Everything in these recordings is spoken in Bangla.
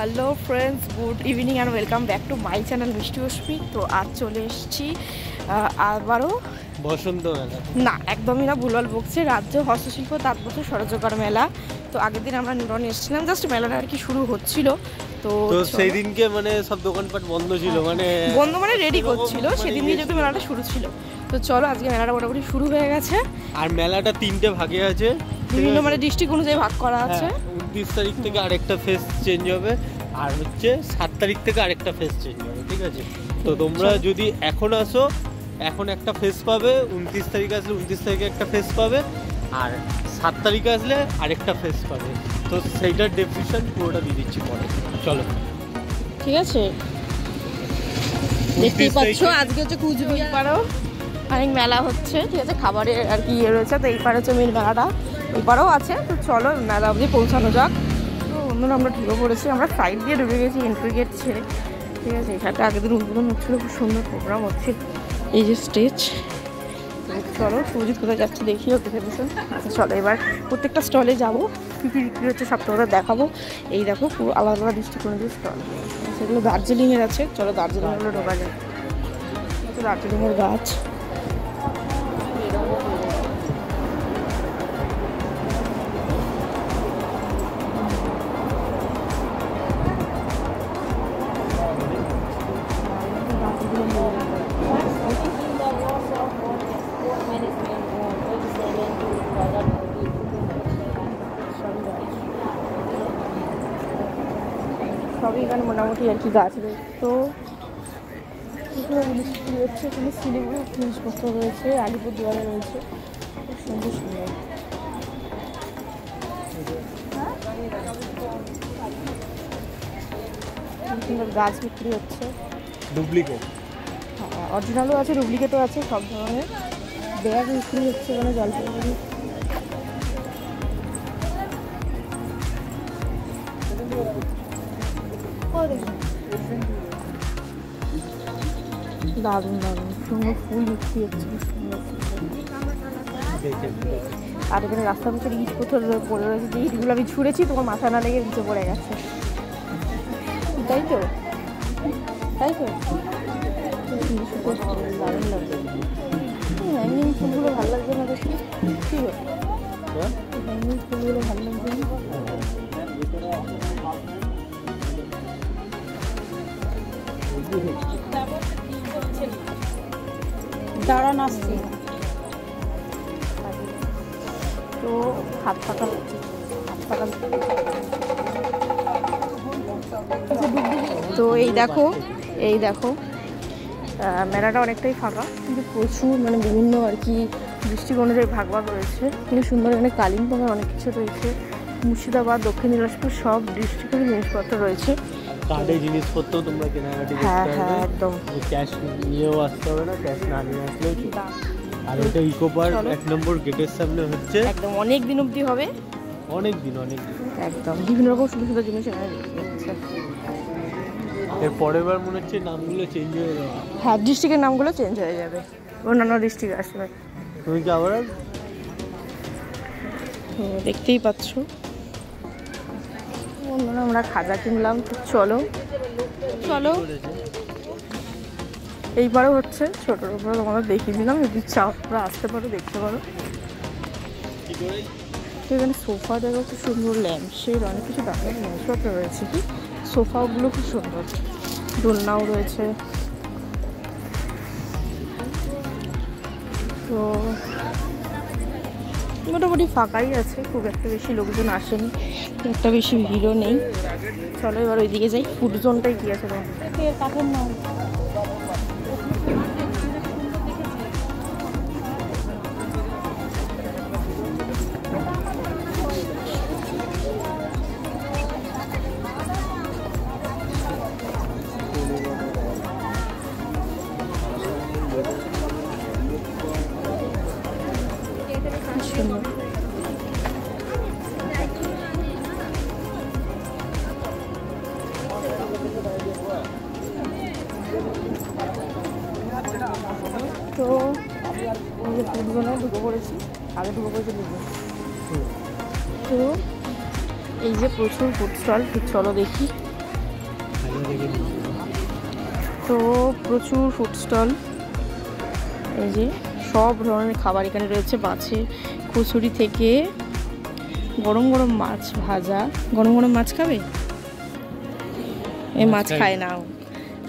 Hello friends, good evening and welcome back to my channel মিষ্টি অশ্মি। তো আজ চলে এসেছি আবারও বসন্ত মেলা। না, একদমই না, ভুলভাল বকছে, রাজ্য হস্তশিল্প তাঁতপত্র সরোজগার মেলা। তো আগের দিন আমরা নিউরনে এসেছিলাম, জাস্ট মেলাটা আর কি শুরু হচ্ছিল। তো সেই দিনকে মানে সব দোকানপাট বন্ধ ছিল, বন্ধ মানে রেডি করছিল, সেদিন দিয়ে যেহেতু মেলাটা শুরু ছিল। তো চলো, আজকে মেলাটা মোটামুটি শুরু হয়ে গেছে। আর মেলাটা 3টে ভাগে আছে, বিভিন্ন মানে ডিস্ট্রিক্ট অনুযায়ী ভাগ করা আছে। 29 তারিখ থেকে আরেকটা ফেস চেঞ্জ হবে, আর হচ্ছে 7 তারিখ থেকে আরেকটা ফেস চেঞ্জ হবে, ঠিক আছে? তো তোমরা যদি এখন আসো, এখন একটা ফেস পাবে, 29 তারিখ আসলে 29 তারিখে একটা ফেস পাবে, আর 7 তারিখে আসলে আরেকটা ফেস পাবে। তো সেইটার ডেফিনিশন পুরোটা দিয়ে দিচ্ছি পরে। চলো, ঠিক আছে। দেখতেই পাচ্ছ আজকে হচ্ছে কুচবিহার পাড়েও অনেক মেলা হচ্ছে, ঠিক আছে, খাবারের আর কি ইয়ে রয়েছে। তো এই পাড়ে হচ্ছে মেন মেলাটা, ওই পাড়েও আছে। তো চলো মেলা অবধি পৌঁছানো যাক। তো অন্যরা আমরা ঢুকে পড়েছি, আমরা সাইড দিয়ে ঢুকে গেছি এন্ট্রি গেট ছেড়ে, ঠিক আছে। এখানটা আগের দিন উদ্বোধন হচ্ছিলো, খুব সুন্দর প্রোগ্রাম হচ্ছিল। এই যে স্টেজ। চলো সুজিত কোথায় যাচ্ছে দেখিও কোথায় বসে। আচ্ছা চলো, এবার প্রত্যেকটা স্টলে যাবো, কী কী বিক্রি হচ্ছে সবটা ওরা দেখাবো। এই দেখো পুরো আলাদা আলাদা ডিস্ট্রিক্ট অনুযায়ী স্টল, সেগুলো দার্জিলিংয়ের আছে। চলো দার্জিলিংয়েরগুলো ঢোকা যায়। দার্জিলিংয়ের গাছ, সবই এখানে মোটামুটি আর কি গাছ রয়েছে। তো বিক্রি হচ্ছে, এখানে শিলিগুড়ি জিনিসপত্র রয়েছে, আলিপুরদুয়ারে রয়েছে, খুব সুন্দর সুন্দর। সুন্দর গাছ বিক্রি হচ্ছে, ডুপ্লিকেট, হ্যাঁ অরিজিনালও আছে, ডুপ্লিকেটও আছে, সব ধরনের ব্যাগ বিক্রি হচ্ছে এখানে। জলপাইগুড়ি দারুণ দারুণ সুন্দর ফুল বিক্রি হচ্ছে, সুন্দর সুন্দর। আর এখানে রাস্তার পাশে ইট পাথর পড়ে রয়েছে, যে ইটগুলো আমি ছুঁড়েছি তোমার মাথা না লেগে নিচে পড়ে গেছে, তাই তো তাই তো দারুণ লাগছে। হ্যাঙ্গিং ফুলগুলো ভালো লাগছে না দেখি, কি বল? হ্যাঙ্গিং ফুলগুলো ভালো লাগছে না। দাঁড়ান আসছি। তো হাত পাকা তো এই দেখো মেলাটা অনেকটাই ফাঁকা, কিন্তু প্রচুর মানে বিভিন্ন আর কি ডিস্ট্রিক্ট অনুযায়ী ভাগ ভাগ রয়েছে। কিন্তু সুন্দর, এখানে কালিম্পংয়ের অনেক কিছু রয়েছে, মুর্শিদাবাদ, দক্ষিণ দিনাজপুর সব ডিস্ট্রিক্টের জিনিসপত্র রয়েছে। কার্ডের জিনিসপত্র তোমরা কেনাকাটি করতে হ্যাঁ পারবে, হ্যাঁ একদম। ক্যাশ নিয়েও আসতে হবে না, ক্যাশ না নিয়ে আসলেও চলবে। আর এটা ইকো পার্ক 1 নম্বর গেটের সামনে হচ্ছে, একদম অনেক দিন অবধি হবে, অনেক দিন একদম বিভিন্ন রকম সুন্দর সুন্দর জিনিস এখানে বিক্রি হচ্ছে। এর পরের বার মনে হচ্ছে নামগুলো চেঞ্জ হয়ে যাবে। হ্যাঁ, ডিস্ট্রিক্টের নামগুলো চেঞ্জ হয়ে যাবে, অন্যান্য ডিস্ট্রিক্ট আসবে। তুমি কি আবার দেখতেই পাচ্ছ বন্ধুরা, আমরা খাজা কিনলাম। চলো চলো, এইবারও হচ্ছে ছোটোর উপরে তোমাদের দেখিয়ে দিলাম, যদি চাও তোমরা আসতে পারো, দেখতে পারো। এখানে সোফা দেখো, খুব সুন্দর ল্যাম্প শেড, অনেক কিছু দামের জিনিসপত্র রয়েছে। কি সোফাগুলো খুব সুন্দর, দোলনাও রয়েছে। তো মোটামুটি ফাঁকাই আছে, খুব একটা বেশি লোকজন আসেনি, একটা বেশি ভিড়ও নেই। চলো এবার ওইদিকে যাই, ফুড জোনটাই কি আছে কাঠের নাম। তো ফুটবলে ঢুকে পড়েছি, আগে ঢুকে পড়েছি বুঝবো। তো এই যে প্রচুর ফুড স্টল, চলো দেখি তো প্রচুর ফুড স্টল, এই যে সব ধরনের খাবার এখানে রয়েছে, মাছের কচুরি থেকে গরম গরম মাছ ভাজা। গরম গরম মাছ খাবে? এই মাছ খায় না,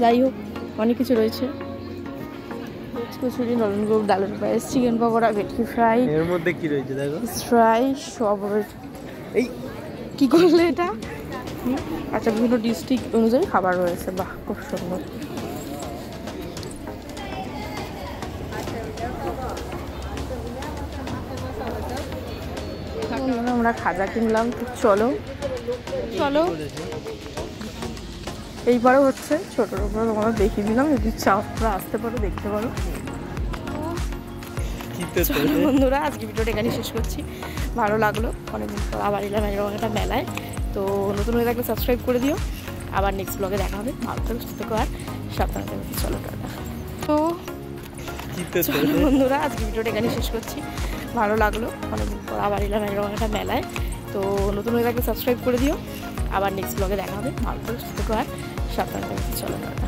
যাই হোক অনেক কিছু রয়েছে। কচুরি, নলেনগুড়, ডালের পায়েস, চিকেন পকোড়া, ভেটকি ফ্রাই, এর মধ্যে কি রয়েছে দেখো, ফ্রাই সব রয়েছে। এই কি করলে এটা? আচ্ছা, বিভিন্ন ডিস্ট্রিক্ট অনুযায়ী খাবার রয়েছে, বাহ খুব সুন্দর। আমরা খাজা কিনলাম, চলো চলো। এইবারও হচ্ছে ছোটোর উপরে তোমরা দেখিয়ে দিলাম, যদি চাও তোমরা আসতে পারো, দেখতে পারো। বন্ধুরা আজকে ভিডিওটা এখানে শেষ করছি, ভালো লাগলো, অনেকদিন পর আবার এলাম এরকম একটা মেলায়। তো নতুন হয়ে থাকলে সাবস্ক্রাইব করে দিও, আবার নেক্সট ব্লগে দেখা হবে। ভালো থাকো, সুস্থ থাকো, আর সাবধানে থাকো। চলো টাটা। তো বন্ধুরা আজকে ভিডিওটা এখানে শেষ করছি, ভালো লাগলো, অনেকদিন পর আবার এলাম এরকম একটা মেলায়। তো নতুন হয়ে থাকলে সাবস্ক্রাইব করে দিও, আবার নেক্সট ব্লগে দেখা হবে। ভালো থাকো, সুস্থ থাকো, আর সাবধানে থাকো। চলো টাটা।